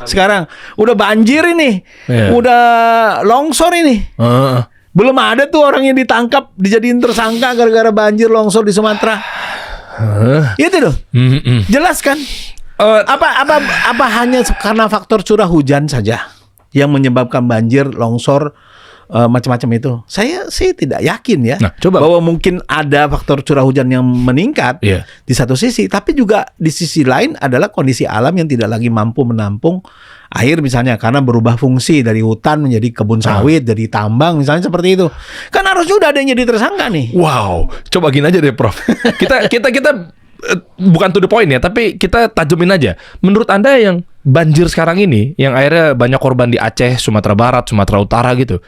Sekarang udah banjir ini, udah longsor ini. Belum ada tuh orang yang ditangkap, dijadiin tersangka gara-gara banjir longsor di Sumatera. Itu loh. Jelas kan? Apa hanya karena faktor curah hujan saja yang menyebabkan banjir, longsor, macam-macam itu? Saya sih tidak yakin ya. Nah, coba. Bahwa mungkin ada faktor curah hujan yang meningkat di satu sisi, tapi juga di sisi lain adalah kondisi alam yang tidak lagi mampu menampung air misalnya karena berubah fungsi dari hutan menjadi kebun sawit, jadi tambang misalnya seperti itu. Kan harusnya udah ada yang jadi tersangka nih. Wow, coba gini aja deh, Prof. Kita bukan to the point ya, tapi kita tajumin aja. Menurut Anda yang banjir sekarang ini, yang akhirnya banyak korban di Aceh, Sumatera Barat, Sumatera Utara gitu,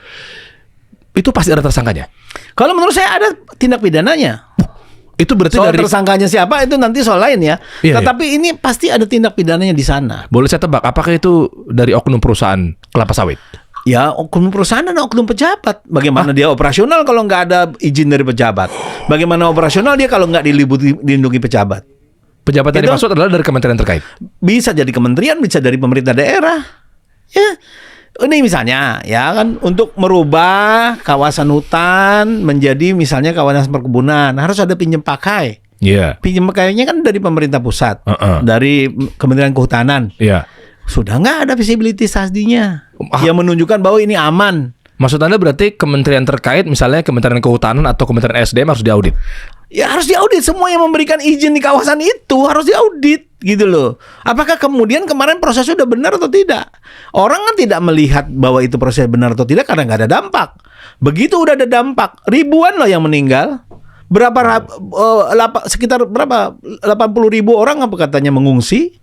itu pasti ada tersangkanya? Kalau menurut saya ada tindak pidananya. Itu berarti soal dari tersangkanya siapa itu nanti soal lain ya. Tetapi ini pasti ada tindak pidananya di sana. Boleh saya tebak, apakah itu dari oknum perusahaan kelapa sawit? Ya, oknum perusahaan dan oknum pejabat. Bagaimana dia operasional kalau nggak ada izin dari pejabat? Bagaimana operasional dia kalau nggak dilindungi pejabat? Pejabat yang dimaksud adalah dari kementerian terkait? Bisa jadi kementerian, bisa dari pemerintah daerah. Ya, ini misalnya ya kan untuk merubah kawasan hutan menjadi misalnya kawasan perkebunan harus ada pinjam pakai. Pinjam pakainya kan dari pemerintah pusat, dari Kementerian Kehutanan. Sudah nggak ada visibility study-nya yang menunjukkan bahwa ini aman. Maksud Anda berarti kementerian terkait, misalnya Kementerian Kehutanan atau Kementerian SDM harus diaudit? Ya harus diaudit, semua yang memberikan izin di kawasan itu harus diaudit gitu loh. Apakah kemudian kemarin prosesnya sudah benar atau tidak? Orang kan tidak melihat bahwa itu proses benar atau tidak karena nggak ada dampak. Begitu udah ada dampak, ribuan loh yang meninggal. Sekitar berapa? 80.000 orang apa katanya mengungsi.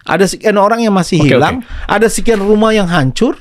Ada sekian orang yang masih hilang. Ada sekian rumah yang hancur.